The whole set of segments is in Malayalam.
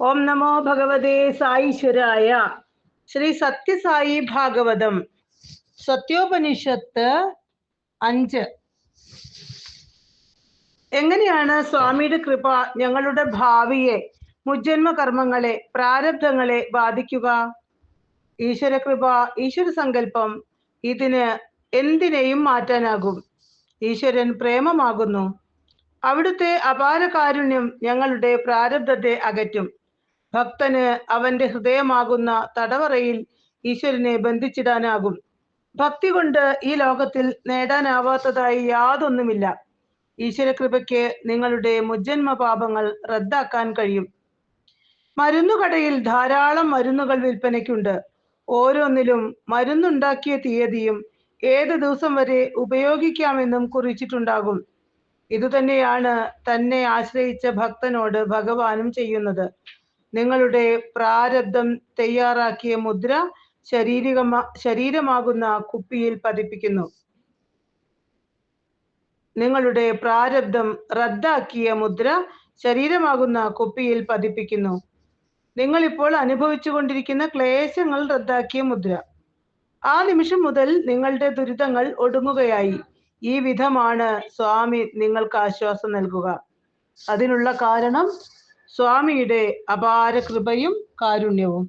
ഓം നമോ ഭഗവതേ സായീശ്വരായ. ശ്രീ സത്യസായി ഭാഗവതം സത്യോപനിഷത്ത് 5. എങ്ങനെയാണ് സ്വാമിയുടെ കൃപ ഞങ്ങളുടെ ഭാവിയെ, മുജ്ജന്മ കർമ്മങ്ങളെ, പ്രാരബ്ധങ്ങളെ ബാധിക്കുക? ഈശ്വര കൃപ, ഈശ്വര സങ്കല്പം ഇതിന് എന്തിനേയും മാറ്റാനാകും. ഈശ്വരൻ പ്രേമമാകുന്നു. അവിടുത്തെ അപാര കാരുണ്യം ഞങ്ങളുടെ പ്രാരബ്ധത്തെ അകറ്റും. ഭക്തന് അവന്റെ ഹൃദയമാകുന്ന തടവറയിൽ ഈശ്വരനെ ബന്ധിച്ചിടാനാകും. ഭക്തി കൊണ്ട് ഈ ലോകത്തിൽ നേടാനാവാത്തതായി യാതൊന്നുമില്ല. ഈശ്വരകൃപയ്ക്ക് നിങ്ങളുടെ മുജ്ജന്മ പാപങ്ങൾ റദ്ദാക്കാൻ കഴിയും. മരുന്നുകടയിൽ ധാരാളം മരുന്നുകൾ വിൽപ്പനയ്ക്കുണ്ട്. ഓരോന്നിലും മരുന്നുണ്ടാക്കിയ തീയതിയും ഏത് ദിവസം വരെ ഉപയോഗിക്കാമെന്നും കുറിച്ചിട്ടുണ്ടാകും. ഇതുതന്നെയാണ് തന്നെ ആശ്രയിച്ച ഭക്തനോട് ഭഗവാനും ചെയ്യുന്നത്. നിങ്ങളുടെ പ്രാരബ്ധം തയ്യാറാക്കിയ മുദ്ര ശരീരമാകുന്ന കുപ്പിയിൽ പതിപ്പിക്കുന്നു. നിങ്ങളുടെ പ്രാരബ്ധം റദ്ദാക്കിയ മുദ്ര ശരീരമാകുന്ന കുപ്പിയിൽ പതിപ്പിക്കുന്നു. നിങ്ങളിപ്പോൾ അനുഭവിച്ചു കൊണ്ടിരിക്കുന്ന ക്ലേശങ്ങൾ റദ്ദാക്കിയ മുദ്ര. ആ നിമിഷം മുതൽ നിങ്ങളുടെ ദുരിതങ്ങൾ ഒടുങ്ങുകയായി. ഈ വിധമാണ് സ്വാമി നിങ്ങൾക്ക് ആശ്വാസം നൽകുക. അതിനുള്ള കാരണം സ്വാമിയുടെ അപാര കൃപയും കാരുണ്യവും.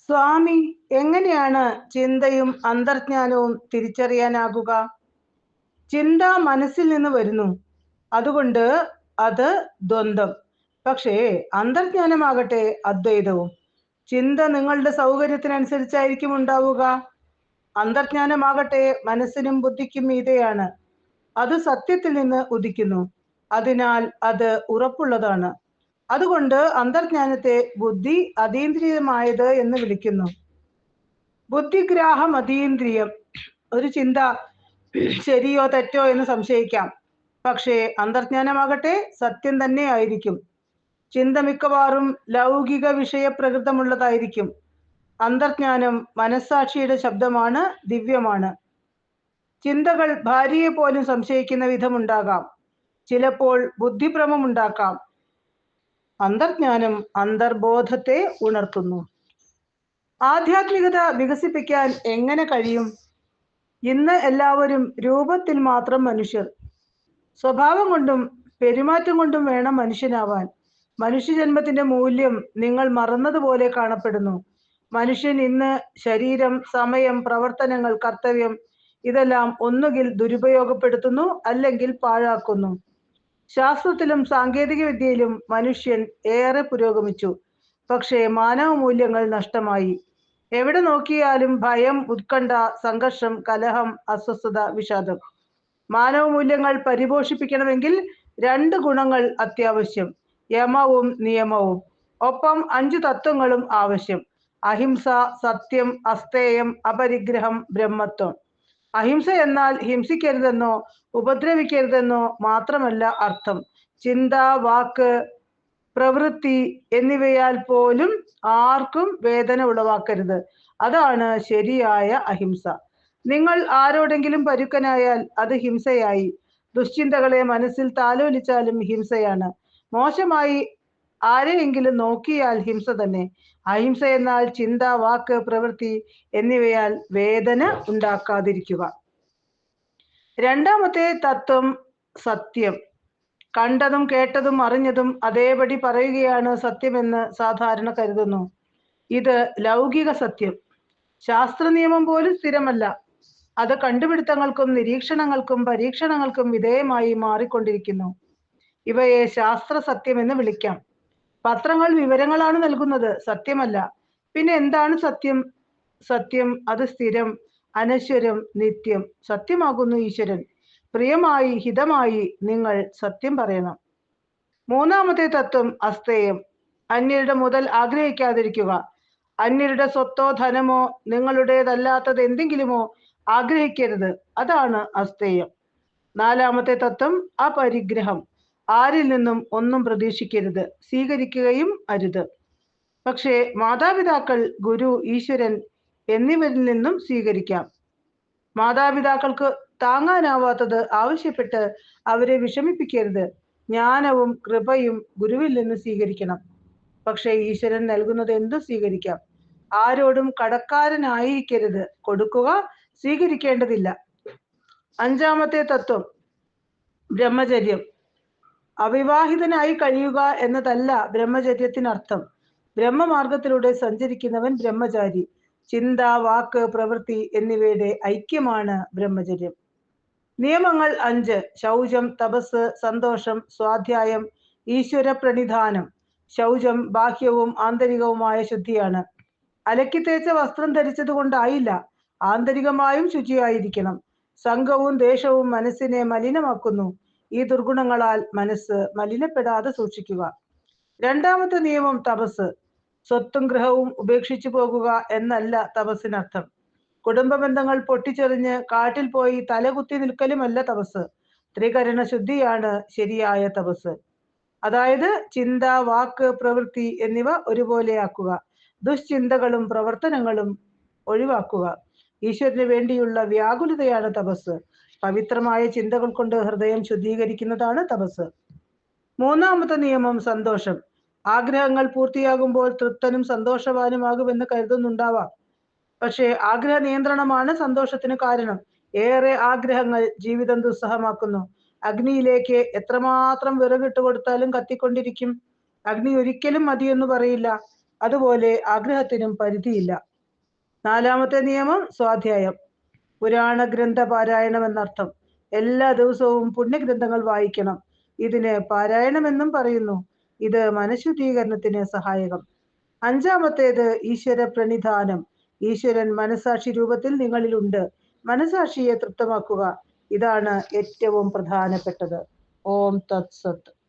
സ്വാമി എങ്ങനെയാണ് ചിന്തയും അന്തർജ്ഞാനവും തിരിച്ചറിയാനാകുക? ചിന്ത മനസ്സിൽ നിന്ന് വരുന്നു, അതുകൊണ്ട് അത് ദ്വന്ദ്ം. പക്ഷേ അന്തർജ്ഞാനമാകട്ടെ അദ്വൈതവും. ചിന്ത നിങ്ങളുടെ സൗകര്യത്തിനനുസരിച്ചായിരിക്കും ഉണ്ടാവുക. അന്തർജ്ഞാനമാകട്ടെ മനസ്സിനും ബുദ്ധിക്കും മീതെയാണ്. അത് സത്യത്തിൽ നിന്ന് ഉദിക്കുന്നു, അതിനാൽ അത് ഉറപ്പുള്ളതാണ്. അതുകൊണ്ട് അന്തർജ്ഞാനത്തെ ബുദ്ധി അതീന്ദ്രിയമായത് എന്ന് വിളിക്കുന്നു. ബുദ്ധിഗ്രാഹം അതീന്ദ്രിയം. ഒരു ചിന്ത ശരിയോ തെറ്റോ എന്ന് സംശയിക്കാം, പക്ഷേ അന്തർജ്ഞാനമാകട്ടെ സത്യം തന്നെ ആയിരിക്കും. ചിന്ത മിക്കവാറും ലൗകിക വിഷയപ്രകൃതമുള്ളതായിരിക്കും. അന്തർജ്ഞാനം മനസ്സാക്ഷിയുടെ ശബ്ദമാണ്, ദിവ്യമാണ്. ചിന്തകൾ ഭാര്യയെ പോലും സംശയിക്കുന്ന വിധമുണ്ടാകാം. ചിലപ്പോൾ ബുദ്ധിഭ്രമമുണ്ടാക്കാം. അന്തർജ്ഞാനം അന്തർബോധത്തെ ഉണർത്തുന്നു. ആധ്യാത്മികത വികസിപ്പിക്കാൻ എങ്ങനെ കഴിയും? ഇന്ന് എല്ലാവരും രൂപത്തിൽ മാത്രം മനുഷ്യർ. സ്വഭാവം കൊണ്ടും പെരുമാറ്റം കൊണ്ടും വേണം മനുഷ്യനാവാൻ. മനുഷ്യജന്മത്തിന്റെ മൂല്യം നിങ്ങൾ മറന്നതുപോലെ കാണപ്പെടുന്നു. മനുഷ്യൻ ഇന്ന് ശരീരം, സമയം, പ്രവർത്തനങ്ങൾ, കർത്തവ്യം ഇതെല്ലാം ഒന്നുകിൽ ദുരുപയോഗപ്പെടുത്തുന്നു, അല്ലെങ്കിൽ പാഴാക്കുന്നു. ശാസ്ത്രത്തിലും സാങ്കേതിക വിദ്യയിലും മനുഷ്യൻ ഏറെ പുരോഗമിച്ചു. പക്ഷേ മാനവ മൂല്യങ്ങൾ നഷ്ടമായി. എവിടെ നോക്കിയാലും ഭയം, ഉത്കണ്ഠ, സംഘർഷം, കലഹം, അസ്വസ്ഥത, വിഷാദം. മാനവ മൂല്യങ്ങൾ പരിപോഷിപ്പിക്കണമെങ്കിൽ 2 ഗുണങ്ങൾ അത്യാവശ്യം: യമവും നിയമവും. ഒപ്പം 5 തത്വങ്ങളും ആവശ്യം: അഹിംസ, സത്യം, അസ്തേയം, അപരിഗ്രഹം, ബ്രഹ്മത്വം. അഹിംസ എന്നാൽ ഹിംസിക്കരുതെന്നോ ഉപദ്രവിക്കരുതെന്നോ മാത്രമല്ല അർത്ഥം. ചിന്ത, വാക്ക്, പ്രവൃത്തി എന്നിവയാൽ പോലും ആർക്കും വേദന ഉളവാക്കരുത്. അതാണ് ശരിയായ അഹിംസ. നിങ്ങൾ ആരോടെങ്കിലും പരുക്കനായാൽ അത് ഹിംസയായി. ദുശ്ചിന്തകളെ മനസ്സിൽ താലോലിച്ചാലും ഹിംസയാണ്. മോശമായി ആരെയെങ്കിലും നോക്കിയാൽ ഹിംസ തന്നെ. അഹിംസ എന്നാൽ ചിന്ത, വാക്ക്, പ്രവൃത്തി എന്നിവയാൽ വേദന ഉണ്ടാക്കാതിരിക്കുക. രണ്ടാമത്തെ തത്വം സത്യം. കണ്ടതും കേട്ടതും അറിഞ്ഞതും അതേപടി പറയുകയാണ് സത്യമെന്ന് സാധാരണ കരുതുന്നു. ഇത് ലൗകിക സത്യം. ശാസ്ത്ര നിയമം പോലും സ്ഥിരമല്ല. അത് കണ്ടുപിടുത്തങ്ങൾക്കും നിരീക്ഷണങ്ങൾക്കും പരീക്ഷണങ്ങൾക്കും വിധേയമായി മാറിക്കൊണ്ടിരിക്കുന്നു. ഇവയെ ശാസ്ത്ര സത്യം എന്ന് വിളിക്കാം. പത്രങ്ങൾ വിവരങ്ങളാണ് നൽകുന്നത്, സത്യമല്ല. പിന്നെ എന്താണ് സത്യം? സത്യം അത് സ്ഥിരം, അനശ്വരം, നിത്യം. സത്യമാകുന്നു ഈശ്വരൻ. പ്രിയമായി, ഹിതമായി നിങ്ങൾ സത്യം പറയണം. മൂന്നാമത്തെ തത്വം അസ്തേയം. അന്യരുടെ മുതൽ ആഗ്രഹിക്കാതിരിക്കുക. അന്യരുടെ സ്വത്തോ ധനമോ നിങ്ങളുടേതല്ലാത്തത് എന്തെങ്കിലുമോ ആഗ്രഹിക്കരുത്. അതാണ് അസ്തേയം. നാലാമത്തെ തത്വം അപരിഗ്രഹം. ആരിൽ നിന്നും ഒന്നും പ്രതീക്ഷിക്കരുത്, സ്വീകരിക്കുകയും അരുത്. പക്ഷേ മാതാപിതാക്കൾ, ഗുരു, ഈശ്വരൻ എന്നിവരിൽ നിന്നും സ്വീകരിക്കാം. മാതാപിതാക്കൾക്ക് താങ്ങാനാവാത്തത് ആവശ്യപ്പെട്ട് അവരെ വിഷമിപ്പിക്കരുത്. ജ്ഞാനവും കൃപയും ഗുരുവിൽ നിന്ന് സ്വീകരിക്കണം. പക്ഷേ ഈശ്വരൻ നൽകുന്നത് എന്തും സ്വീകരിക്കാം. ആരോടും കടക്കാരനായിരിക്കരുത്. കൊടുക്കുക, സ്വീകരിക്കേണ്ടതില്ല. അഞ്ചാമത്തെ തത്വം ബ്രഹ്മചര്യം. അവിവാഹിതനായി കഴിയുക എന്നതല്ല ബ്രഹ്മചര്യത്തിനർത്ഥം. ബ്രഹ്മമാർഗത്തിലൂടെ സഞ്ചരിക്കുന്നവൻ ബ്രഹ്മചാരി. ചിന്ത, വാക്ക്, പ്രവൃത്തി എന്നിവയുടെ ഐക്യമാണ് ബ്രഹ്മചര്യം. നിയമങ്ങൾ 5: ശൗചം, തപസ്, സന്തോഷം, സ്വാധ്യായം, ഈശ്വര പ്രണിധാനം. ശൗചം ബാഹ്യവും ആന്തരികവുമായ ശുദ്ധിയാണ്. അലക്കി തേച്ച വസ്ത്രം ധരിച്ചത് കൊണ്ടായില്ല, ആന്തരികമായും ശുചിയായിരിക്കണം. സംഘവും ദേഷ്യവും മനസ്സിനെ മലിനമാക്കുന്നു. ഈ ദുർഗുണങ്ങളാൽ മനസ്സ് മലിനപ്പെടാതെ സൂക്ഷിക്കുക. രണ്ടാമത്തെ നിയമം തപസ്. സ്വത്തും ഗൃഹവും ഉപേക്ഷിച്ചു പോകുക എന്നല്ല തപസ്സിനർത്ഥം. കുടുംബ ബന്ധങ്ങൾ പൊട്ടിച്ചെറിഞ്ഞ് കാട്ടിൽ പോയി തലകുത്തി നിൽക്കലുമല്ല തപസ്. ത്രികരണ ശുദ്ധിയാണ് ശരിയായ തപസ്. അതായത് ചിന്ത, വാക്ക്, പ്രവൃത്തി എന്നിവ ഒരുപോലെയാക്കുക. ദുശ്ചിന്തകളും പ്രവർത്തനങ്ങളും ഒഴിവാക്കുക. ഈശ്വരന് വേണ്ടിയുള്ള വ്യാകുലതയാണ് തപസ്. പവിത്രമായ ചിന്തകൾ കൊണ്ട് ഹൃദയം ശുദ്ധീകരിക്കുന്നതാണ് തപസ്. മൂന്നാമത്തെ നിയമം സന്തോഷം. ആഗ്രഹങ്ങൾ പൂർത്തിയാകുമ്പോൾ തൃപ്തനും സന്തോഷവാനുമാകുമെന്ന് കരുതുന്നുണ്ടാവാം. പക്ഷേ ആഗ്രഹ നിയന്ത്രണമാണ് സന്തോഷത്തിന് കാരണം. ഏറെ ആഗ്രഹങ്ങൾ ജീവിതം ദുസ്സഹമാക്കുന്നു. അഗ്നിയിലേക്ക് എത്രമാത്രം വിറകിട്ട് കൊടുത്താലും കത്തിക്കൊണ്ടിരിക്കും. അഗ്നി ഒരിക്കലും മതിയെന്ന് പറയില്ല. അതുപോലെ ആഗ്രഹത്തിനും പരിധിയില്ല. നാലാമത്തെ നിയമം സ്വാധ്യായം. പുരാണ ഗ്രന്ഥ പാരായണം എന്നർത്ഥം. എല്ലാ ദിവസവും പുണ്യഗ്രന്ഥങ്ങൾ വായിക്കണം. ഇതിന് പാരായണമെന്നും പറയുന്നു. ഇത് മനഃശുദ്ധീകരണത്തിന് സഹായകം. അഞ്ചാമത്തേത് ഈശ്വര പ്രണിധാനം. ഈശ്വരൻ മനസാക്ഷി രൂപത്തിൽ നിങ്ങളിലുണ്ട്. മനസാക്ഷിയെ തൃപ്തമാക്കുക. ഇതാണ് ഏറ്റവും പ്രധാനപ്പെട്ടത്. ഓം തത്സത്.